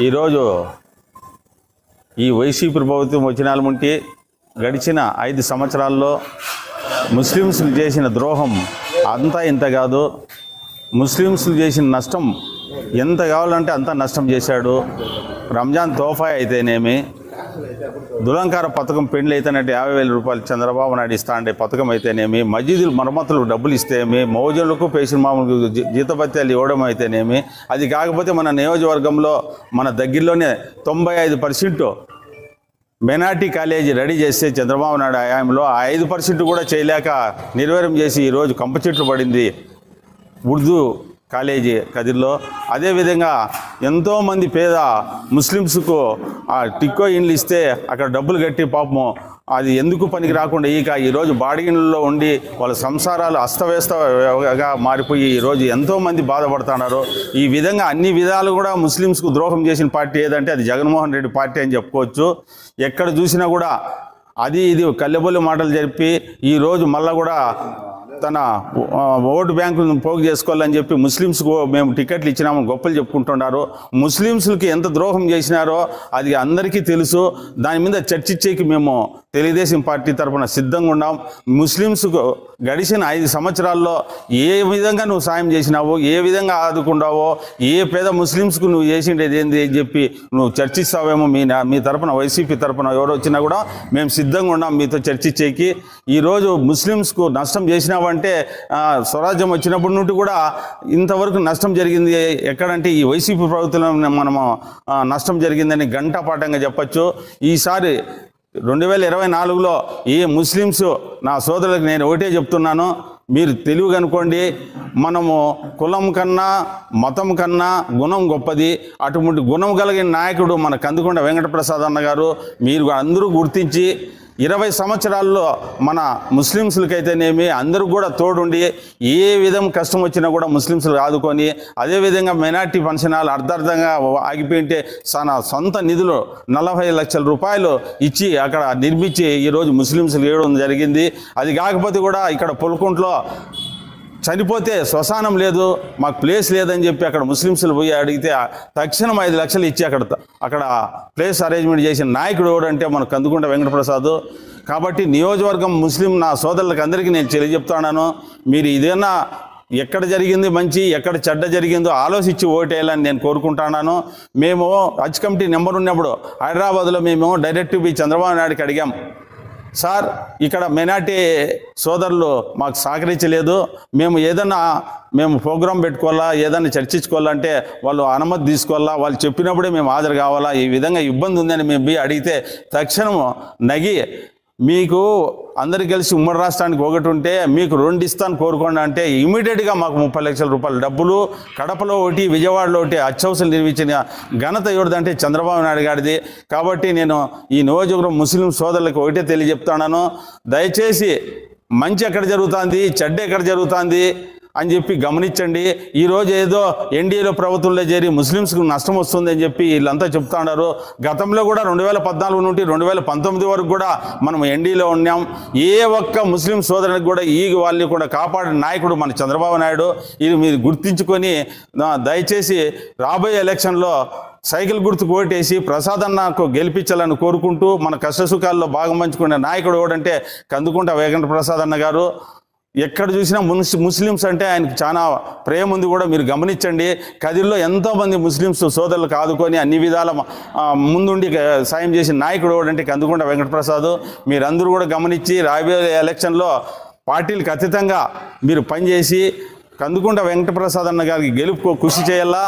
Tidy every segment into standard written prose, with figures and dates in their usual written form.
ఈరోజు ఈ వైసీపీ ప్రభుత్వం వచ్చినాలముంటి గడిచిన 5 సంవత్సరాల్లో ముస్లిమ్స్లు చేసిన ద్రోహం అంతా ఇంత కాదు. ముస్లిమ్స్లు చేసిన నష్టం ఎంత కావాలంటే అంత నష్టం చేశాడు. రంజాన్ తోఫా అయితేనేమి, దులంకార పథకం పెండ్లు అయితేనంటే 50,000 రూపాయలు చంద్రబాబు నాయుడు ఇస్తా అంటే పథకం అయితేనేమి, మస్జిదులు మరమ్మతులకు డబ్బులు ఇస్తేమి, మౌజులకు పేషెంట్ మామూలు జీతభత్యాలు ఇవ్వడం అయితేనేమి, అది కాకపోతే మన నియోజకవర్గంలో మన దగ్గరలోనే 95% మైనార్టీ కాలేజీ రెడీ చేస్తే చంద్రబాబు నాయుడు హయాంలో 5% కూడా చేయలేక నిర్వీర్యం చేసి ఈరోజు కంప చెట్లు పడింది ఉర్దూ కాలేజీ కదిర్లో. అదేవిధంగా ఎంతోమంది పేద ముస్లిమ్స్కు ఆ టిక్కో ఇండ్లు ఇస్తే అక్కడ డబ్బులు కట్టి పాపము అది ఎందుకు పనికి రాకుండా ఈరోజు బాడిగిన్లలో ఉండి వాళ్ళ సంసారాలు అస్తవ్యస్తగా మారిపోయి ఈరోజు ఎంతోమంది బాధపడుతున్నారు. ఈ విధంగా అన్ని విధాలు కూడా ముస్లిమ్స్కు ద్రోహం చేసిన పార్టీ ఏదంటే అది జగన్మోహన్ రెడ్డి పార్టీ అని చెప్పుకోవచ్చు. ఎక్కడ చూసినా కూడా అది ఇది కల్లెబొల్లి మాటలు చెప్పి ఈరోజు మళ్ళా కూడా తన ఓటు బ్యాంకును పోగు చేసుకోవాలని చెప్పి ముస్లిమ్స్కు మేము టికెట్లు ఇచ్చినాము గొప్పలు చెప్పుకుంటున్నారు. ముస్లిమ్స్కి ఎంత ద్రోహం చేసినారో అది అందరికీ తెలుసు. దాని మీద చర్చించేకి మేము తెలుగుదేశం పార్టీ తరఫున సిద్ధంగా ఉన్నాం. ముస్లిమ్స్కు గడిచిన 5 సంవత్సరాల్లో ఏ విధంగా నువ్వు సాయం చేసినావో, ఏ విధంగా ఆదుకున్నావో, ఏ పేద ముస్లిమ్స్కు నువ్వు చేసిండేది ఏంది అని చెప్పి నువ్వు చర్చిస్తావేమో. మీ తరఫున వైసీపీ తరఫున ఎవరు వచ్చినా కూడా మేము సిద్ధంగా ఉన్నాం మీతో చర్చించేకి. ఈరోజు ముస్లిమ్స్కు నష్టం చేసినావంటే స్వరాజ్యం వచ్చినప్పటి నుండి కూడా ఇంతవరకు నష్టం జరిగింది ఎక్కడంటే ఈ వైసీపీ ప్రభుత్వంలో మనము నష్టం జరిగిందని ఘంటాపాఠంగా చెప్పచ్చు. ఈసారి 2024లో ఈ ముస్లిమ్స్ నా సోదరులకు నేను ఒకటే చెప్తున్నాను, మీరు తెలివి కనుకోండి. మనము కులం కన్నా మతం కన్నా గుణం గొప్పది. అటువంటి గుణం కలిగిన నాయకుడు మన కందుకొండ వెంకటప్రసాద్ అన్న గారు. మీరు అందరూ గుర్తించి 20 సంవత్సరాల్లో మన ముస్లిమ్స్లకైతేనేమి అందరూ కూడా తోడుండి ఏ విధం కష్టం వచ్చినా కూడా ముస్లిమ్స్లు ఆదుకొని, అదేవిధంగా మైనార్టీ ఫంక్షన్ హాల్ అర్ధార్థంగా ఆగిపోయింటే తన సొంత నిధులు 40 లక్షల రూపాయలు ఇచ్చి అక్కడ నిర్మించి ఈరోజు ముస్లిమ్స్లు ఇవ్వడం జరిగింది. అది కాకపోతే కూడా ఇక్కడ పుల్కుంట్లో చనిపోతే శ్మశానం లేదు, మాకు ప్లేస్ లేదని చెప్పి అక్కడ ముస్లిమ్స్లు పోయి అడిగితే తక్షణం 5 లక్షలు ఇచ్చి అక్కడ ప్లేస్ అరేంజ్మెంట్ చేసిన నాయకుడు ఎవడంటే మన కందుకొండ వెంకటప్రసాద్. కాబట్టి నియోజకవర్గం ముస్లిం నా సోదరులకు అందరికీ నేను తెలియజెప్తున్నాను, మీరు ఇదేనా ఎక్కడ జరిగింది మంచి ఎక్కడ చెడ్డ జరిగిందో ఆలోచించి ఓటేయాలని నేను కోరుకుంటున్నాను. మేము హజ్ కమిటీ నెంబర్ ఉన్నప్పుడు హైదరాబాద్లో మేము డైరెక్ట్ పోయి చంద్రబాబు నాయుడికి అడిగాం, సార్ ఇక్కడ మైనార్టీ సోదరులు మాకు సహకరించలేదు, మేము ప్రోగ్రాం పెట్టుకోవాలా, ఏదైనా చర్చించుకోవాలంటే వాళ్ళు అనుమతి తీసుకోవాలా, వాళ్ళు చెప్పినప్పుడే మేము హాజరు కావాలా, ఈ విధంగా ఇబ్బంది ఉందని మేము పోయి అడిగితే తక్షణం నగి మీకు అందరికి కలిసి ఉమ్మడి రాష్ట్రానికి ఒకటి ఉంటే మీకు 2 ఇస్తాను కోరుకోండి అంటే ఇమీడియట్గా మాకు 30 లక్షల రూపాయల డబ్బులు, కడపలో ఒకటి విజయవాడలో ఒకటి అత్యవసరం నిర్మించిన ఘనత ఎవరిదంటే చంద్రబాబు నాయుడు గారిది. కాబట్టి నేను ఈ నియోజకవర్గం ముస్లిం సోదరులకు ఒకటే తెలియజెప్తున్నాను, దయచేసి మంచి ఎక్కడ జరుగుతుంది చెడ్డ ఎక్కడ జరుగుతుంది అని చెప్పి గమనించండి. ఈరోజు ఏదో ఎన్డీఏలో ప్రభుత్వంలో చేరి ముస్లిమ్స్కు నష్టం వస్తుంది అని చెప్పి వీళ్ళంతా చెప్తా ఉన్నారు. గతంలో కూడా 2014 నుండి 2019 వరకు కూడా మనం ఎన్డీఏలో ఉన్నాం. ఏ ఒక్క ముస్లిం సోదరునికి కూడా వాళ్ళని కూడా కాపాడిన నాయకుడు మన చంద్రబాబు నాయుడు. ఇది మీరు గుర్తించుకొని దయచేసి రాబోయే ఎలక్షన్లో సైకిల్ గుర్తుకు ఓటేసి ప్రసాదన్నకు గెలిపించాలని కోరుకుంటూ మన కష్టసుఖాల్లో భాగం పంచుకునే నాయకుడు ఎవడంటే కందుకొండ వెంకటప్రసాద్ అన్న గారు. ఎక్కడ చూసినా ముస్లిమ్స్ అంటే ఆయనకి చాలా ప్రేమ ఉంది కూడా మీరు గమనించండి. కదిర్లో ఎంతోమంది ముస్లిమ్స్ సోదరులకు ఆదుకొని అన్ని విధాల ముందుండి సాయం చేసిన నాయకుడు ఎవడంటే కందుకొండ వెంకటప్రసాద్. మీరందరూ కూడా గమనించి రాబోయే ఎలక్షన్లో పార్టీలకు అతీతంగా మీరు పనిచేసి కందుకొండ వెంకటప్రసాద్ అన్న గారికి గెలుపు కృషి చేయాలా,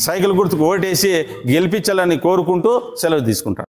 సైకిల్ గుర్తుకు ఓటేసి గెలిపించాలని కోరుకుంటూ సెలవు తీసుకుంటాను.